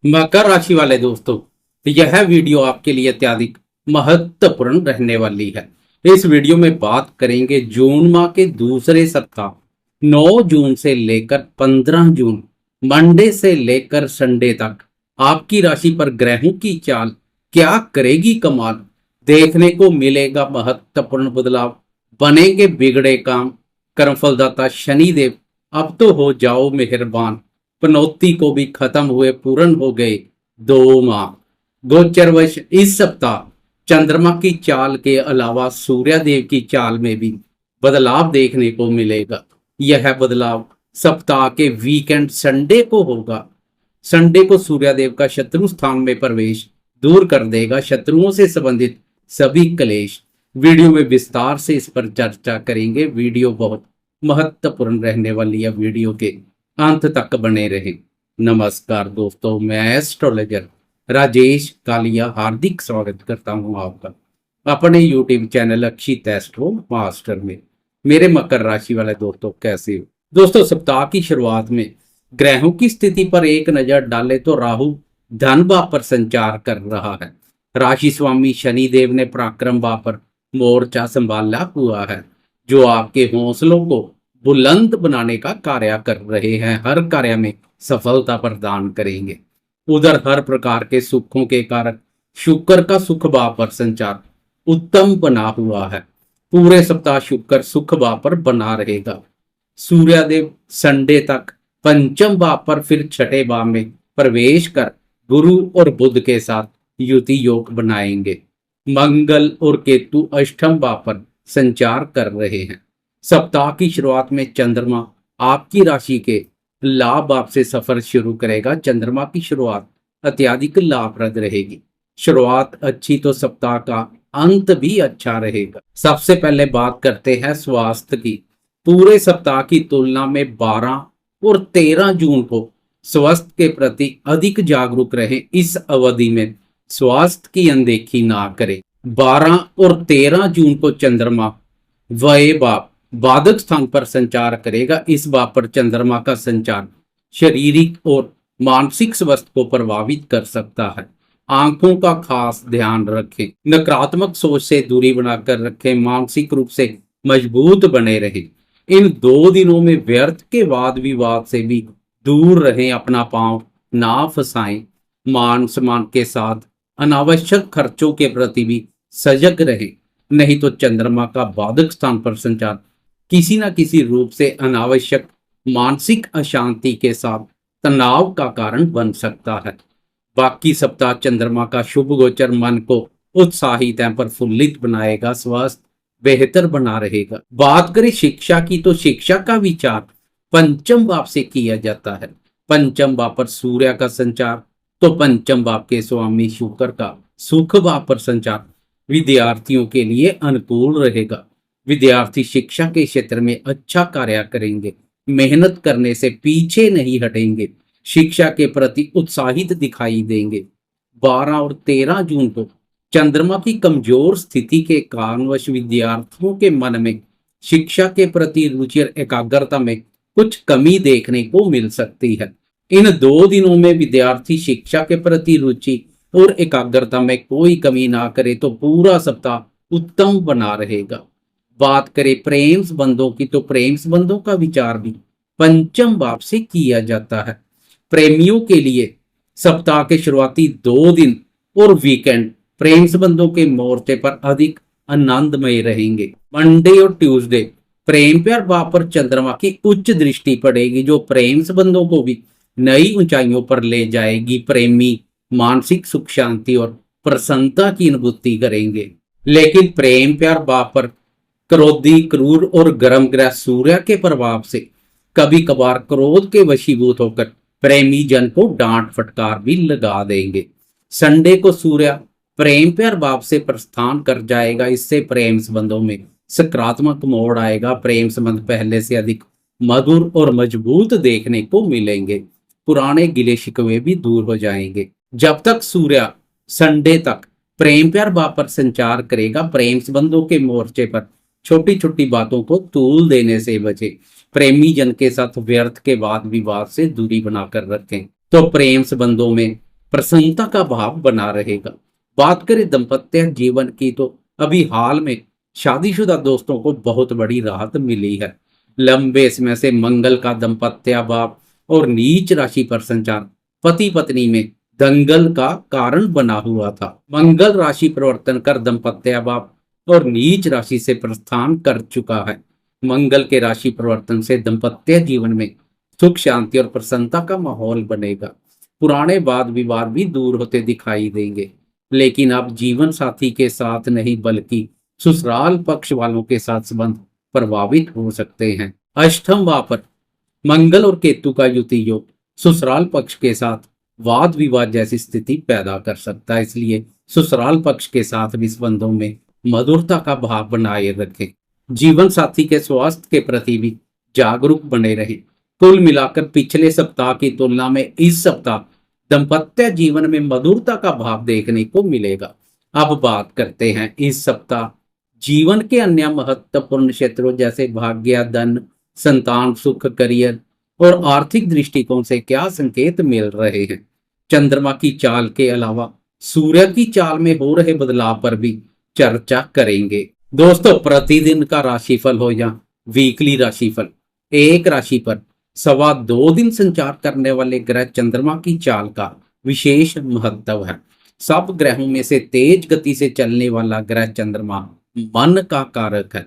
मकर राशि वाले दोस्तों, यह वीडियो आपके लिए अत्यधिक महत्वपूर्ण रहने वाली है। इस वीडियो में बात करेंगे जून माह के दूसरे सप्ताह 9 जून से लेकर 15 जून मंडे से लेकर संडे तक आपकी राशि पर ग्रहों की चाल क्या करेगी कमाल। देखने को मिलेगा महत्वपूर्ण बदलाव, बनेंगे बिगड़े काम, कर्मफलदाता शनिदेव अब तो हो जाओ मेहरबान। पनौती को भी खत्म हुए पूर्ण हो गए 2 माह। गोचरवश इस सप्ताह चंद्रमा की चाल के अलावा सूर्यदेव की चाल में भी बदलाव देखने को मिलेगा। यह बदलाव सप्ताह के वीकेंड संडे को होगा। संडे को सूर्यदेव का शत्रु स्थान में प्रवेश दूर कर देगा शत्रुओं से संबंधित सभी क्लेश। वीडियो में विस्तार से इस पर चर्चा करेंगे। वीडियो बहुत महत्वपूर्ण रहने वाली है, वीडियो के अंत तक बने रहे। नमस्कार दोस्तों, मैं एस्ट्रोलॉजर राजेश कालिया हार्दिक स्वागत करता हूं आपका अपने यूट्यूब चैनल अक्षित एस्ट्रो मास्टर में। मेरे मकर राशि वाले दोस्तों, कैसे हो दोस्तों? सप्ताह की शुरुआत में ग्रहों की स्थिति पर एक नजर डाले तो राहु धन भाव पर संचार कर रहा है। राशि स्वामी शनिदेव ने पराक्रम भाव पर मोर्चा संभाला हुआ है, जो आपके हौसलों को बुलंद बनाने का कार्य कर रहे हैं। हर कार्य में सफलता प्रदान करेंगे। उधर हर प्रकार के सुखों के कारक शुक्र का सुख भाव पर संचार उत्तम बना हुआ है। पूरे सप्ताह शुक्र सुख भाव पर बना रहेगा। सूर्यदेव संडे तक पंचम भाव पर फिर छठे भाव में प्रवेश कर गुरु और बुध के साथ युति योग बनाएंगे। मंगल और केतु अष्टम भाव पर संचार कर रहे हैं। सप्ताह की शुरुआत में चंद्रमा आपकी राशि के लाभ भाव से सफर शुरू करेगा। चंद्रमा की शुरुआत अत्यधिक लाभप्रद रहेगी। शुरुआत अच्छी तो सप्ताह का अंत भी अच्छा रहेगा। सबसे पहले बात करते हैं स्वास्थ्य की। पूरे सप्ताह की तुलना में 12 और 13 जून को स्वास्थ्य के प्रति अधिक जागरूक रहें। इस अवधि में स्वास्थ्य की अनदेखी ना करें। 12 और 13 जून को चंद्रमा वय भाव बाधक स्थान पर संचार करेगा। इस भाव पर चंद्रमा का संचार शारीरिक और मानसिक स्वास्थ्य को प्रभावित कर सकता है। आंखों का खास ध्यान रखें। नकारात्मक सोच से दूरी बनाकर रखें। मानसिक रूप से मजबूत बने रहें। इन 2 दिनों में व्यर्थ के वाद विवाद से भी दूर रहें। अपना पांव ना फंसाएं। मान सम्मान के साथ अनावश्यक खर्चों के प्रति भी सजग रहें, नहीं तो चंद्रमा का बाधक स्थान पर संचार किसी न किसी रूप से अनावश्यक मानसिक अशांति के साथ तनाव का कारण बन सकता है। बाकी सप्ताह चंद्रमा का शुभ गोचर मन को उत्साहित एवं प्रफुल्लित बनाएगा। स्वास्थ्य बेहतर बना रहेगा। बात करें शिक्षा की तो शिक्षा का विचार पंचम भाव से किया जाता है। पंचम भाव पर सूर्य का संचार तो पंचम भाव के स्वामी शुक्र का सुख भाव पर संचार विद्यार्थियों के लिए अनुकूल रहेगा। विद्यार्थी शिक्षा के क्षेत्र में अच्छा कार्य करेंगे। मेहनत करने से पीछे नहीं हटेंगे। शिक्षा के प्रति उत्साहित दिखाई देंगे। 12 और 13 जून को चंद्रमा की कमजोर स्थिति के कारणवश विद्यार्थियों के मन में शिक्षा के प्रति रुचि और एकाग्रता में कुछ कमी देखने को मिल सकती है। इन 2 दिनों में विद्यार्थी शिक्षा के प्रति रुचि और एकाग्रता में कोई कमी ना करे तो पूरा सप्ताह उत्तम बना रहेगा। बात करें प्रेम संबंधों की तो प्रेम संबंधों का विचार भी पंचम भाव से किया जाता है। प्रेमियों के लिए सप्ताह के शुरुआती 2 दिन और वीकेंड प्रेम संबंधों के मोर्चे पर अधिक आनंदमय रहेंगे। मंडे और ट्यूसडे प्रेम प्यार भाव पर चंद्रमा की उच्च दृष्टि पड़ेगी, जो प्रेम संबंधों को भी नई ऊंचाइयों पर ले जाएगी। प्रेमी मानसिक सुख शांति और प्रसन्नता की अनुभूति करेंगे। लेकिन प्रेम प्यार भाव पर क्रोधी क्रूर और गर्म ग्रह सूर्य के प्रभाव से कभी कभार क्रोध के वशीभूत होकर प्रेमी जन को डांट फटकार भी लगा देंगे। संडे को सूर्य प्रेम प्यार भाव से प्रस्थान कर जाएगा। इससे प्रेम संबंधों में सकारात्मक मोड़ आएगा। प्रेम संबंध पहले से अधिक मधुर और मजबूत देखने को मिलेंगे। पुराने गिले शिकवे भी दूर हो जाएंगे। जब तक सूर्य संडे तक प्रेम प्यार भाव पर संचार करेगा, प्रेम संबंधों के मोर्चे पर छोटी छोटी बातों को तूल देने से बचे। प्रेमी जन के साथ व्यर्थ के वाद विवाद से दूरी बनाकर रखें तो प्रेम संबंधों में प्रसन्नता का भाव बना रहेगा। बात करें दाम्पत्य जीवन की तो अभी हाल में शादीशुदा दोस्तों को बहुत बड़ी राहत मिली है। लंबे समय से मंगल का दाम्पत्य भाव और नीच राशि पर संचार पति पत्नी में दंगल का कारण बना हुआ था। मंगल राशि परिवर्तन कर दाम्पत्य भाव और नीच राशि से प्रस्थान कर चुका है। मंगल के राशि परिवर्तन से दाम्पत्य जीवन में सुख शांति और प्रसन्नता का माहौल बनेगा। पुराने वाद विवाद भी दूर होते दिखाई देंगे, लेकिन अब जीवन साथी के साथ नहीं बल्कि ससुराल पक्ष वालों के साथ संबंध प्रभावित हो सकते हैं। अष्टम भाव पर मंगल और केतु का युति योग ससुराल पक्ष के साथ वाद विवाद जैसी स्थिति पैदा कर सकता है, इसलिए ससुराल पक्ष के साथ भी संबंधों में मधुरता का भाव बनाए रखें। जीवन साथी के स्वास्थ्य के प्रति भी जागरूक बने रहे। कुल मिलाकर पिछले सप्ताह की तुलना में इस सप्ताह दाम्पत्य जीवन में मधुरता का भाव देखने को मिलेगा। अब बात करते हैं इस सप्ताह जीवन के अन्य महत्वपूर्ण क्षेत्रों जैसे भाग्य, धन, संतान, सुख, करियर और आर्थिक दृष्टिकोण से क्या संकेत मिल रहे हैं। चंद्रमा की चाल के अलावा सूर्य की चाल में हो रहे बदलाव पर भी चर्चा करेंगे। दोस्तों, प्रतिदिन का राशिफल हो या वीकली राशिफल, एक राशि पर 2.25 दिन संचार करने वाले ग्रह चंद्रमा की चाल का विशेष महत्व है। सब ग्रहों में से तेज गति से चलने वाला ग्रह चंद्रमा मन का कारक है।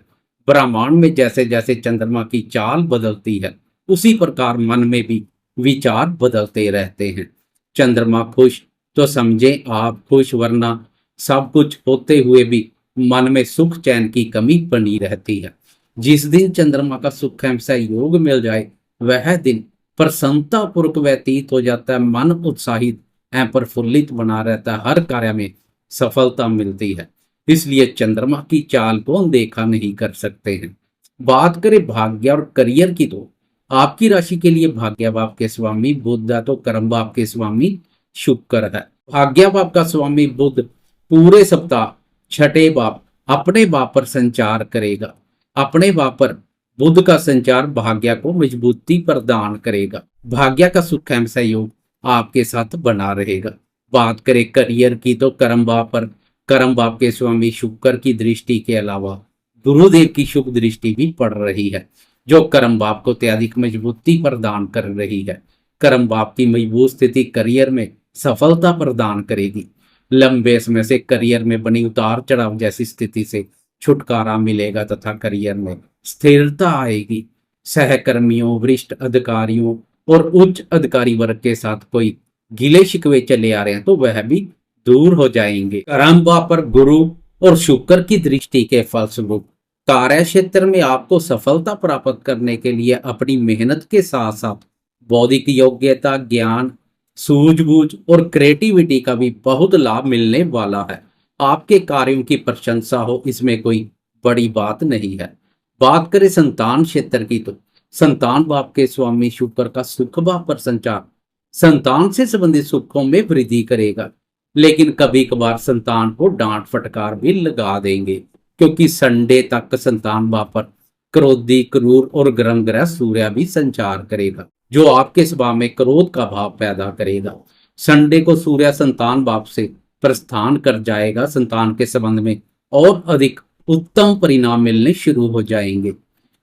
ब्रह्मांड में जैसे जैसे चंद्रमा की चाल बदलती है, उसी प्रकार मन में भी विचार बदलते रहते हैं। चंद्रमा खुश तो समझे आप खुश, वरना सब कुछ होते हुए भी मन में सुख चैन की कमी बनी रहती है। जिस दिन चंद्रमा का सुख एवं सहयोग मिल जाए वह दिन प्रसन्नता पूर्वक व्यतीत हो जाता है। मन उत्साहित एवं प्रफुल्लित बना रहता है, हर कार्य में सफलता मिलती है। इसलिए चंद्रमा की चाल को अनदेखा नहीं कर सकते हैं। बात करें भाग्य और करियर की तो आपकी राशि के लिए भाग्य भाव के स्वामी बुध है तो कर्म भाव के स्वामी शुक्र है। भाग्य भाव का स्वामी बुध पूरे सप्ताह छठे भाव अपने भाव पर संचार करेगा। अपने भाव पर बुध का संचार भाग्य को मजबूती प्रदान करेगा। भाग्य का सुख एवं सहयोग आपके साथ बना रहेगा। बात करें करियर की तो कर्म भाव के स्वामी शुक्र की दृष्टि के अलावा गुरुदेव की शुभ दृष्टि भी पड़ रही है, जो कर्म भाव को अत्यधिक मजबूती प्रदान कर रही है। कर्म भाव की मजबूत स्थिति करियर में सफलता प्रदान करेगी। लंबे समय से करियर में बनी उतार चढ़ाव जैसी स्थिति से छुटकारा मिलेगा तथा करियर में स्थिरता आएगी। सहकर्मियों, वरिष्ठ अधिकारियों और उच्च अधिकारी वर्ग के साथ कोई गिले शिकवे चले आ रहे हैं तो वह भी दूर हो जाएंगे। कर्म भाव पर गुरु और शुक्र की दृष्टि के फलस्वरूप कार्य क्षेत्र में आपको सफलता प्राप्त करने के लिए अपनी मेहनत के साथ साथ बौद्धिक योग्यता, ज्ञान, सूझबूझ और क्रिएटिविटी का भी बहुत लाभ मिलने वाला है। आपके कार्यों की प्रशंसा हो, इसमें कोई बड़ी बात नहीं है। बात करें संतान क्षेत्र की तो संतान भाव के स्वामी शुक्र का सुख भाव पर संचार संतान से संबंधित सुखों में वृद्धि करेगा, लेकिन कभी कभार संतान को डांट फटकार भी लगा देंगे, क्योंकि संडे तक संतान भाव पर क्रोधी, क्रूर और गर्म ग्रह सूर्य भी संचार करेगा, जो आपके स्वभाव में क्रोध का भाव पैदा करेगा। संडे को सूर्य संतान भाव से प्रस्थान कर जाएगा। संतान के संबंध में और अधिक उत्तम परिणाम मिलने शुरू हो जाएंगे।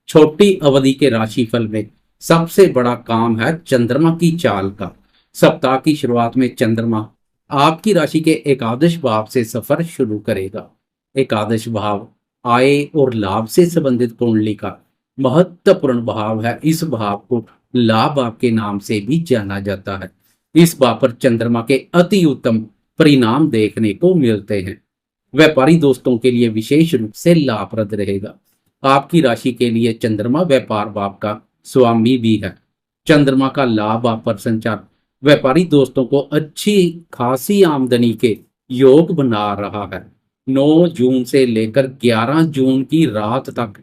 छोटी अवधि के राशिफल में सबसे बड़ा काम है चंद्रमा की चाल का। सप्ताह की शुरुआत में चंद्रमा आपकी राशि के एकादश भाव से सफर शुरू करेगा। एकादश भाव आय और लाभ से संबंधित कुंडली का महत्वपूर्ण भाव है। इस भाव को लाभ भाव के नाम से भी जाना जाता है। इस भाव पर चंद्रमा के अति उत्तम परिणाम देखने को मिलते हैं। व्यापारी दोस्तों के लिए विशेष रूप से लाभप्रद रहेगा। आपकी राशि के लिए चंद्रमा व्यापार भाव का स्वामी भी है। चंद्रमा का लाभ भाव पर संचार व्यापारी दोस्तों को अच्छी खासी आमदनी के योग बना रहा है। 9 जून से लेकर 11 जून की रात तक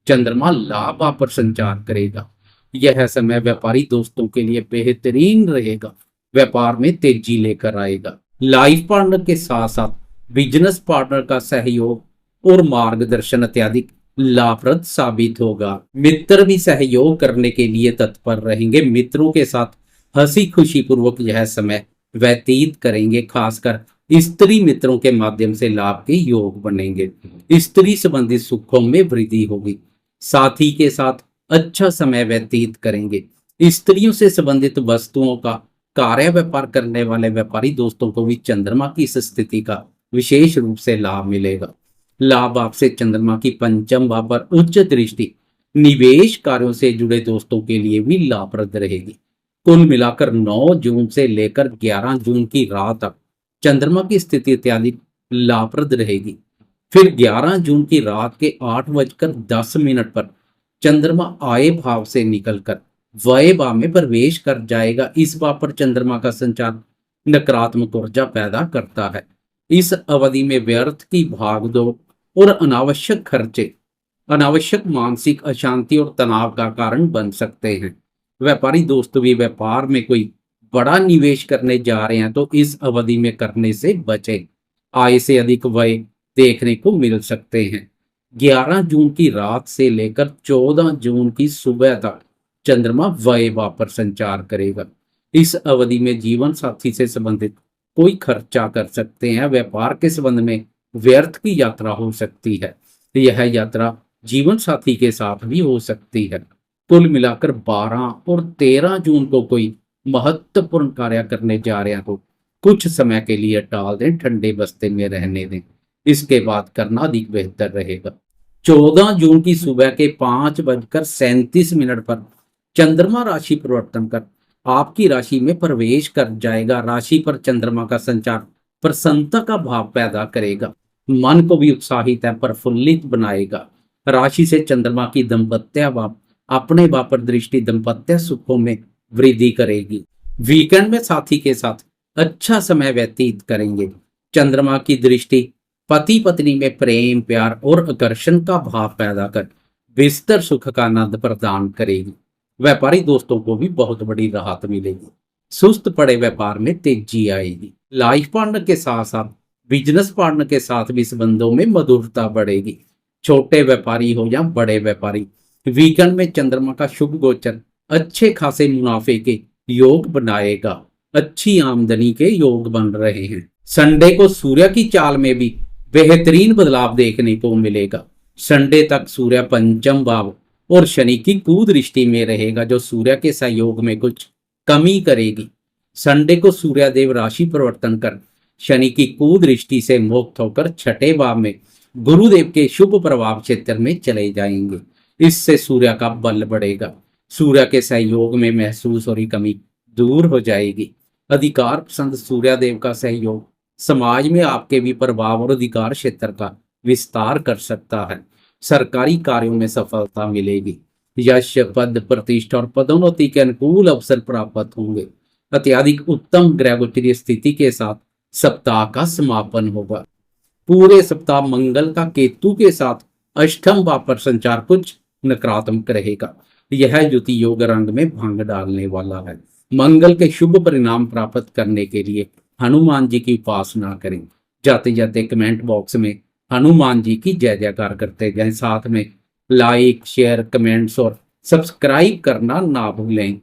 चंद्रमा लाभ भाव पर संचार करेगा। यह समय व्यापारी दोस्तों के लिए बेहतरीन रहेगा, व्यापार में तेजी लेकर आएगा। लाइफ पार्टनर के साथ साथ बिजनेस पार्टनर का सहयोग और मार्गदर्शन अत्यधिक लाभप्रद साबित होगा। मित्र भी सहयोग करने के लिए तत्पर रहेंगे। मित्रों के साथ हंसी खुशी पूर्वक यह समय व्यतीत करेंगे। खासकर स्त्री मित्रों के माध्यम से लाभ के योग बनेंगे। स्त्री संबंधित सुखों में वृद्धि होगी। साथी के साथ अच्छा समय व्यतीत करेंगे। स्त्रियों से संबंधित वस्तुओं का कार्य व्यापार करने वाले व्यापारी दोस्तों को भी चंद्रमा की इस स्थिति का विशेष रूप से लाभ मिलेगा। लाभ आपसे चंद्रमा की पंचम भाव पर उच्च दृष्टि निवेश कार्यों से जुड़े दोस्तों के लिए भी लाभप्रद रहेगी। कुल मिलाकर 9 जून से लेकर 11 जून की रात तक चंद्रमा की स्थिति इत्यादि लाभप्रद रहेगी। फिर 11 जून की रात के 8:10 पर चंद्रमा आए भाव से निकलकर वय भाव में प्रवेश कर जाएगा। इस भाव पर चंद्रमा का संचार नकारात्मक ऊर्जा पैदा करता है। इस अवधि में व्यर्थ की भागदौड़ और अनावश्यक खर्चे अनावश्यक मानसिक अशांति और तनाव का कारण बन सकते हैं। व्यापारी दोस्त भी व्यापार में कोई बड़ा निवेश करने जा रहे हैं तो इस अवधि में करने से बचें। आय से अधिक व्यय देखने को मिल सकते हैं। 11 जून की रात से लेकर 14 जून की सुबह तक चंद्रमा व्यय भाव पर संचार करेगा। इस अवधि में जीवन साथी से संबंधित कोई खर्चा कर सकते हैं। व्यापार के संबंध में व्यर्थ की यात्रा हो सकती है। यह यात्रा जीवन साथी के साथ भी हो सकती है। कुल मिलाकर 12 और 13 जून को कोई महत्वपूर्ण कार्य करने जा रहे हैं तो कुछ समय के लिए टाल दें, ठंडे बस्ते में रहने दें। इसके बाद करना अधिक बेहतर रहेगा। 14 जून की सुबह के 5:37 पर चंद्रमा राशि परिवर्तन कर आपकी राशि में प्रवेश कर जाएगा। राशि पर चंद्रमा का संचार प्रसन्नता का भाव पैदा करेगा। मन को भी उत्साहित है, प्रफुल्लित बनाएगा। राशि से चंद्रमा की दाम्पत्य भाव अपने भाव पर दृष्टि दाम्पत्य सुखों में वृद्धि करेगी। वीकेंड में साथी के साथ अच्छा समय व्यतीत करेंगे। चंद्रमा की दृष्टि पति पत्नी में प्रेम, प्यार और आकर्षण का भाव पैदा कर विस्तर सुख का आनंद प्रदान करेगी। व्यापारी दोस्तों को भी बहुत बड़ी राहत मिलेगी। सुस्त पड़े व्यापार में तेजी आएगी। लाइफ पार्टनर के साथ साथ बिजनेस पार्टनर के साथ भी संबंधों में मधुरता बढ़ेगी। छोटे व्यापारी हो या बड़े व्यापारी, वीकेंड में चंद्रमा का शुभ गोचर अच्छे खासे मुनाफे के योग बनाएगा। अच्छी आमदनी के योग बन रहे हैं। संडे को सूर्य की चाल में भी बेहतरीन बदलाव देखने को मिलेगा। संडे तक सूर्य पंचम भाव और शनि की कुदृष्टि में रहेगा जो सूर्य के सहयोग में कुछ कमी करेगी। संडे को सूर्यदेव राशि परिवर्तन कर शनि की कुदृष्टि से मुक्त होकर छठे भाव में गुरुदेव के शुभ प्रभाव क्षेत्र में चले जाएंगे। इससे सूर्य का बल बढ़ेगा। सूर्य के सहयोग में महसूस हो रही कमी दूर हो जाएगी। अधिकार पसंद सूर्यदेव का सहयोग समाज में आपके भी प्रभाव और अधिकार क्षेत्र का विस्तार कर सकता है। सरकारी कार्यों में सफलता मिलेगी। यश, पद, प्रतिष्ठा और पदोन्नति के अनुकूल अवसर प्राप्त होंगे। अत्यधिक उत्तम ग्रह गोचरीय स्थिति के साथ सप्ताह का समापन होगा। पूरे सप्ताह मंगल का केतु के साथ अष्टम भाव पर संचार कुछ नकारात्मक रहेगा। यह युति योग रंग में भंग डालने वाला है। मंगल के शुभ परिणाम प्राप्त करने के लिए हनुमान जी की उपासना करें। जाते जाते कमेंट बॉक्स में हनुमान जी की जय जयकार करते जाएं। साथ में लाइक, शेयर, कमेंट्स और सब्सक्राइब करना ना भूलें।